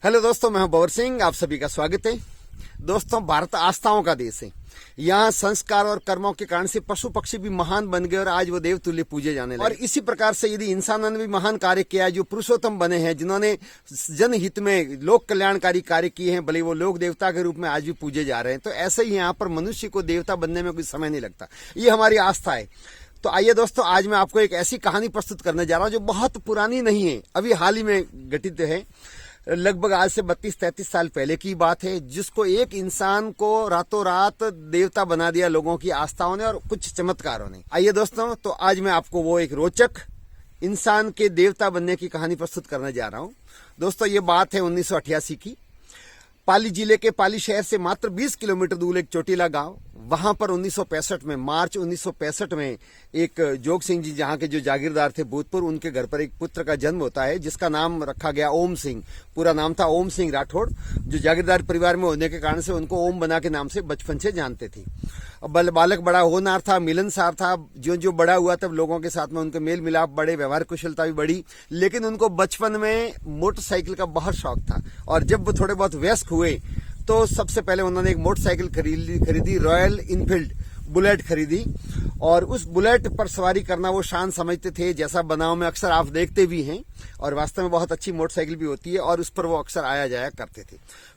Hello दोस्तों, मैं हूं बवर सिंह। आप सभी का स्वागत है। दोस्तों, भारत आस्थाओं का देश है। यहाँ संस्कार और कर्मों के कारण से पशु पक्षी भी महान बन गए और आज वो देवतुल्य पूजे जाने लगे। और इसी प्रकार से यदि इंसानों ने भी महान कार्य किया, जो पुरुषोत्तम बने हैं, जिन्होंने जनहित में लोक कल्याणकारी कार्य किए हैं, भले वो लोक देवता के रूप में आज भी पूजे जा रहे हैं, तो ऐसे ही यहाँ पर मनुष्य को देवता बनने में कुछ समय नहीं लगता। ये हमारी आस्था है। तो आइए दोस्तों, आज मैं आपको एक ऐसी कहानी प्रस्तुत करने जा रहा हूँ जो बहुत पुरानी नहीं है, अभी हाल ही में घटित है। लगभग आज से 32-33 साल पहले की बात है, जिसको एक इंसान को रातों रात देवता बना दिया लोगों की आस्थाओं ने और कुछ चमत्कारों ने। आइए दोस्तों, तो आज मैं आपको वो एक रोचक इंसान के देवता बनने की कहानी प्रस्तुत करने जा रहा हूं। दोस्तों, ये बात है 1988 की। पाली जिले के पाली शहर से मात्र 20 किलोमीटर दूर एक चोटीला गांव, वहां पर 1965 में, मार्च 1965 में एक जोग सिंह जी, जहां के जो जागीरदार थे भूतपूर्व, उनके घर पर एक पुत्र का जन्म होता है, जिसका नाम रखा गया ओम सिंह। पूरा नाम था ओम सिंह राठौड़। जो जागीरदार परिवार में होने के कारण से उनको ओम बना के नाम से बचपन से जानते थे। बालक बड़ा होनहार था, मिलनसार था। जो जो बड़ा हुआ तब लोगों के साथ में उनके मेल मिलाप बढ़े, व्यवहार कुशलता भी बढ़ी। लेकिन उनको बचपन में मोटरसाइकिल का बहुत शौक था और जब वो थोड़े बहुत वयस्क हुए तो सबसे पहले उन्होंने एक मोटरसाइकिल खरीदी, रॉयल इनफील्ड बुलेट खरीदी। और उस बुलेट पर सवारी करना वो शान समझते थे, जैसा बनाव में अक्सर आप देखते भी हैं, और वास्तव में बहुत अच्छी मोटरसाइकिल भी होती है, और उस पर वो अक्सर आया जाया करते थे।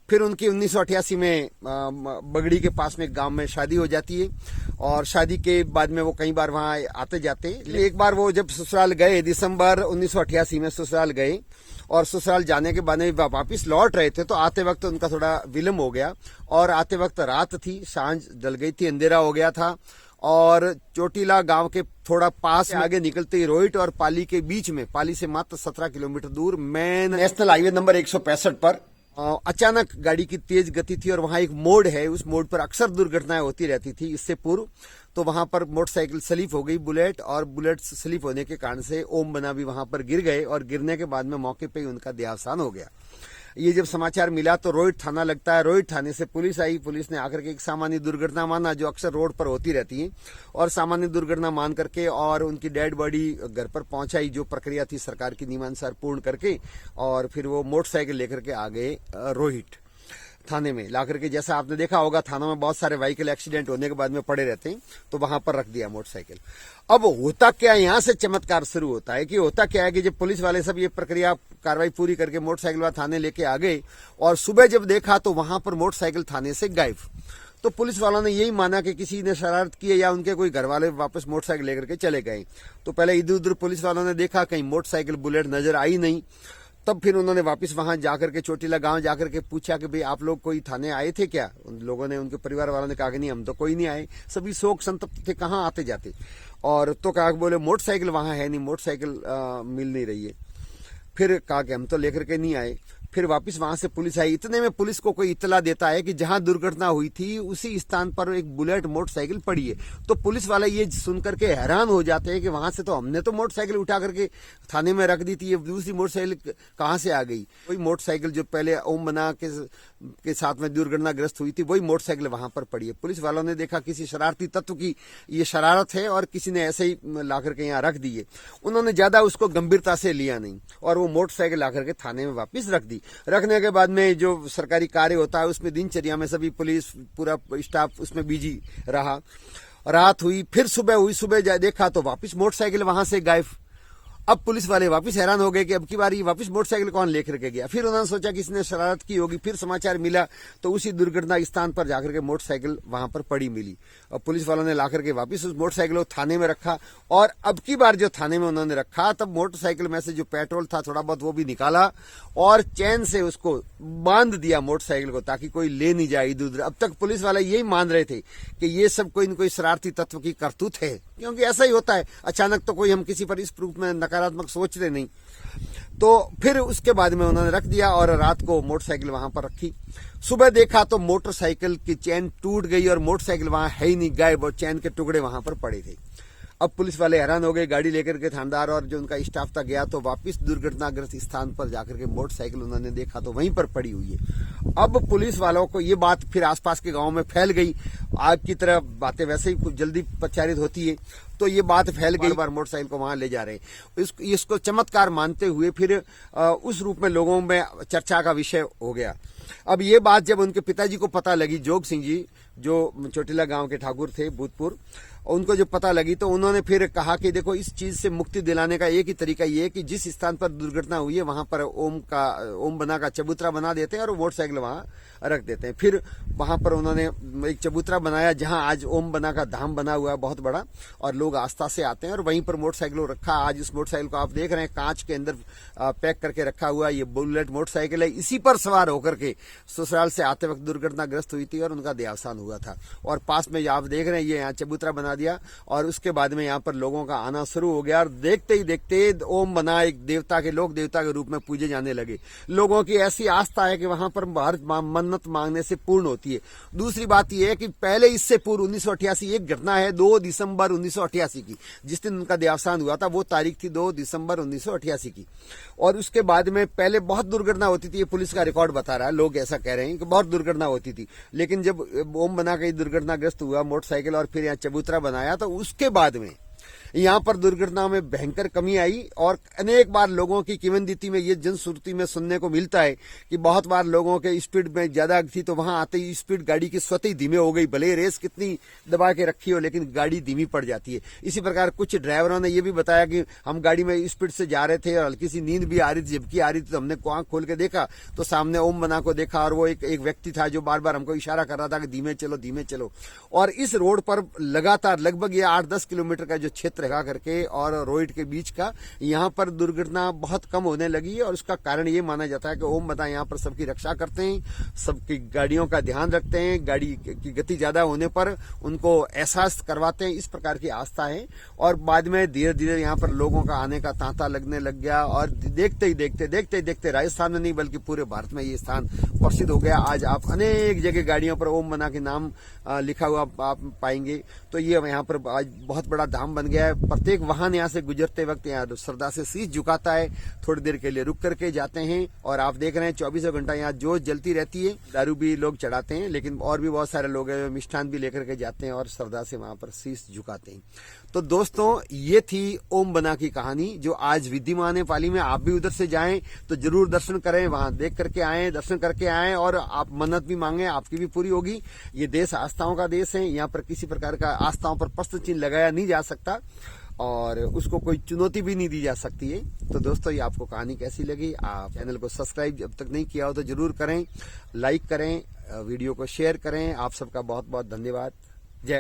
फिर उनकी 1988 में बगड़ी के पास में एक गांव में शादी हो जाती है, और शादी के बाद में वो कई बार वहां आते जाते। एक बार वो जब ससुराल गए, दिसंबर 1988 में ससुराल गए, और ससुराल जाने के बाद में वापिस लौट रहे थे, तो आते वक्त उनका थोड़ा विलम्ब हो गया, और आते वक्त रात थी, सांझ ढल गई थी, अंधेरा हो गया था। और चोटीला गांव के थोड़ा पास आगे निकलते ही रोहिट और पाली के बीच में, पाली से मात्र 17 किलोमीटर दूर, मेन नेशनल हाईवे नंबर 165 पर अचानक गाड़ी की तेज गति थी, और वहां एक मोड़ है, उस मोड़ पर अक्सर दुर्घटनाएं होती रहती थी इससे पूर्व। तो वहां पर मोटरसाइकिल स्लिप हो गई, बुलेट, और बुलेट स्लिप होने के कारण से ओम बना भी वहां पर गिर गए, और गिरने के बाद में मौके पे ही उनका देहावसान हो गया। ये जब समाचार मिला तो रोहिट थाना लगता है। रोहिट थाने से पुलिस आई। पुलिस ने आकर के एक सामान्य दुर्घटना माना, जो अक्सर रोड पर होती रहती है, और सामान्य दुर्घटना मान करके और उनकी डेड बॉडी घर पर पहुंचाई, जो प्रक्रिया थी सरकार की नियमानुसार पूर्ण करके, और फिर वो मोटरसाइकिल लेकर के आ गए रोहिट थाने में। ला करके, जैसा आपने देखा होगा, थाना में बहुत सारे व्हीकल एक्सीडेंट होने के बाद में पड़े रहते हैं, तो वहां पर रख दिया मोटरसाइकिल। अब होता क्या, यहां से चमत्कार शुरू होता है कि होता क्या है कि जब पुलिस वाले सब ये प्रक्रिया कार्रवाई पूरी करके मोटरसाइकिल वाला थाने लेके आ गए, और सुबह जब देखा तो वहां पर मोटरसाइकिल थाने से गायब। तो पुलिस वालों ने यही माना कि किसी ने शरारत की है, या उनके कोई घर वाले वापस मोटरसाइकिल लेकर के चले गए। तो पहले इधर उधर पुलिस वालों ने देखा, कहीं मोटरसाइकिल बुलेट नजर आई नहीं। तब फिर उन्होंने वापस वहां जाकर के, चोटीला गांव जाकर के पूछा कि भाई आप लोग कोई थाने आए थे क्या? उन लोगों ने, उनके परिवार वालों ने कहा कि नहीं, हम तो कोई नहीं आए, सभी शोक संतप्त थे, कहाँ आते जाते। और तो कहा, बोले मोटरसाइकिल वहां है नहीं, मोटरसाइकिल मिल नहीं रही है। फिर कहा कि हम तो लेकर के नहीं आए। फिर वापस वहां से पुलिस आई। इतने में पुलिस को कोई इतला देता है कि जहां दुर्घटना हुई थी उसी स्थान पर एक बुलेट मोटरसाइकिल पड़ी है। तो पुलिस वाले ये सुनकर के हैरान हो जाते हैं कि वहां से तो हमने तो मोटरसाइकिल उठा करके थाने में रख दी थी, ये दूसरी मोटरसाइकिल कहां से आ गई? वही मोटरसाइकिल जो पहले ओम बना के साथ में दुर्घटनाग्रस्त हुई थी, वही मोटरसाइकिल वहां पर पड़ी है। पुलिस वालों ने देखा किसी शरारती तत्व की ये शरारत है, और किसी ने ऐसे ही ला करके यहाँ रख दी है। उन्होंने ज्यादा उसको गंभीरता से लिया नहीं, और वो मोटरसाइकिल ला करके थाने में वापिस रख दी। रखने के बाद में जो सरकारी कार्य होता है उसमें दिनचर्या में सभी पुलिस पूरा स्टाफ उसमें बिजी रहा। रात हुई, फिर सुबह हुई, सुबह देखा तो वापस मोटरसाइकिल वहां से गायब। अब पुलिस वाले वापस हैरान हो गए कि अब की बार वापस मोटरसाइकिल कौन लेकर के गया। फिर उन्होंने सोचा कि इसने शरारत की होगी। फिर समाचार मिला तो उसी दुर्घटना स्थान पर जाकर के मोटरसाइकिल वहां पर पड़ी मिली, और पुलिस वालों ने ला करके वापस उस मोटरसाइकिल को थाने में रखा। और अब की बार जो थाने में उन्होंने रखा, तब मोटरसाइकिल में से जो पेट्रोल था थोड़ा बहुत वो भी निकाला, और चैन से उसको बांध दिया मोटरसाइकिल को, ताकि कोई ले नहीं जाए इधर उधर। अब तक पुलिस वाले यही मान रहे थे कि ये सब कोई न कोई शरारती तत्व की करतूत है, क्योंकि ऐसा ही होता है, अचानक तो कोई हम किसी पर इस रूप में नकारात्मक सोचते नहीं। तो फिर उसके बाद में उन्होंने रख दिया, और रात को मोटरसाइकिल वहां पर रखी। सुबह देखा तो मोटरसाइकिल की चैन टूट गई, और मोटरसाइकिल वहां है ही नहीं, गायब, और चैन के टुकड़े वहां पर पड़े थे। अब पुलिस वाले हैरान हो गए। गाड़ी लेकर के थानेदार और जो उनका स्टाफ था गया, तो वापस दुर्घटनाग्रस्त स्थान पर जाकर के मोटरसाइकिल उन्होंने देखा तो वहीं पर पड़ी हुई है। अब पुलिस वालों को ये बात फिर आसपास के गांव में फैल गई, आग की तरह बातें वैसे ही कुछ जल्दी प्रचारित होती है, तो ये बात फैल गई। बार मोटरसाइकिल को वहां ले जा रहे हैं, इसको चमत्कार मानते हुए फिर उस रूप में लोगों में चर्चा का विषय हो गया। अब ये बात जब उनके पिताजी को पता लगी, जोग सिंह जी जो चोटिला गांव के ठाकुर थे भूतपुर, उनको जब पता लगी तो उन्होंने फिर कहा कि देखो इस चीज से मुक्ति दिलाने का एक ही तरीका ये है कि जिस स्थान पर दुर्घटना हुई है वहां पर ओम बना का चबूतरा बना देते हैं और मोटरसाइकिल वहां रख देते हैं। फिर वहां पर उन्होंने एक चबूतरा बनाया जहां आज ओम बना का धाम बना हुआ है बहुत बड़ा, और लोग आस्था से आते हैं और वहीं पर मोटरसाइकिल रखा। आज इस मोटरसाइकिल को आप देख रहे हैं कांच के अंदर पैक करके रखा हुआ, ये बुलेट मोटरसाइकिल है। इसी पर सवार होकर के ससुराल से आते वक्त दुर्घटनाग्रस्त हुई थी और उनका देहावसान हुआ था। और पास में आप देख रहे हैं ये यहाँ चबूतरा बना दिया और उसके बाद में यहाँ पर लोगों का आना शुरू हो गया और देखते ही देखते ओम बना एक देवता के लोक देवता के रूप में पूजे जाने लगे। लोगों की ऐसी आस्था है कि वहां पर हर मन्नत मांगने से पूर्ण होती है। दूसरी बात यह है कि पहले इससे पूर्व 1988 एक घटना है 2 दिसंबर 1988 की, जिस दिन उनका देहावसान हुआ था वो तारीख थी 2 दिसंबर 1988 की। और उसके बाद में पहले बहुत दुर्घटना होती थी, ये पुलिस का रिकॉर्ड बता रहा है, लोग ऐसा कह रहे हैं कि बहुत दुर्घटना होती थी। लेकिन जब ओम बना के दुर्घटनाग्रस्त हुआ मोटरसाइकिल और फिर यहाँ चबूतरा बनाया तो उसके बाद में यहाँ पर दुर्घटना में भयंकर कमी आई। और अनेक बार लोगों की किंवदंती में ये जनश्रुति में सुनने को मिलता है कि बहुत बार लोगों के स्पीड में ज्यादा थी तो वहां आते ही स्पीड गाड़ी की स्वतः ही धीमे हो गई, भले रेस कितनी दबा के रखी हो लेकिन गाड़ी धीमी पड़ जाती है। इसी प्रकार कुछ ड्राइवरों ने यह भी बताया कि हम गाड़ी में स्पीड से जा रहे थे और हल्की सी नींद भी आ रही थी, झपकी आ रही थी, तो हमने आंख खोल के देखा तो सामने ओम बना को देखा और वो एक व्यक्ति था जो बार बार हमको इशारा कर रहा था कि धीमे चलो धीमे चलो। और इस रोड पर लगातार लगभग ये 8-10 किलोमीटर का जो क्षेत्र रहा करके और रोहित के बीच का, यहाँ पर दुर्घटना बहुत कम होने लगी है। और उसका कारण ये माना जाता है कि ओम बना यहाँ पर सबकी रक्षा करते हैं, सबकी गाड़ियों का ध्यान रखते हैं, गाड़ी की गति ज्यादा होने पर उनको एहसास करवाते हैं, इस प्रकार की आस्था है। और बाद में धीरे धीरे यहाँ पर लोगों का आने का तांता लगने लग गया और देखते ही देखते राजस्थान में नहीं बल्कि पूरे भारत में ये स्थान प्रसिद्ध हो गया। आज आप अनेक जगह गाड़ियों पर ओम बना के नाम लिखा हुआ आप पाएंगे। तो ये यहाँ पर आज बहुत बड़ा धाम बन गया है। प्रत्येक वाहन यहाँ से गुजरते वक्त यहाँ श्रद्धा से शीश झुकाता है, थोड़ी देर के लिए रुक करके जाते हैं। और आप देख रहे हैं 24 घंटा यहाँ जोत जलती रहती है। दारू भी लोग चढ़ाते हैं लेकिन और भी बहुत सारे लोग हैं मिष्ठान भी लेकर के जाते हैं और श्रद्धा से वहां पर शीश झुकाते हैं। तो दोस्तों ये थी ओम बना की कहानी जो आज विद्यमान है पाली में। आप भी उधर से जाएं तो जरूर दर्शन करें, वहां देख करके आए, दर्शन करके आए और आप मन्नत भी मांगे, आपकी भी पूरी होगी। ये देश आस्थाओं का देश है, यहाँ पर किसी प्रकार का आस्थाओं पर प्रश्न चिन्ह लगाया नहीं जा सकता और उसको कोई चुनौती भी नहीं दी जा सकती है। तो दोस्तों ये आपको कहानी कैसी लगी? आप चैनल को सब्सक्राइब जब तक नहीं किया हो तो जरूर करें, लाइक करें, वीडियो को शेयर करें। आप सबका बहुत बहुत धन्यवाद।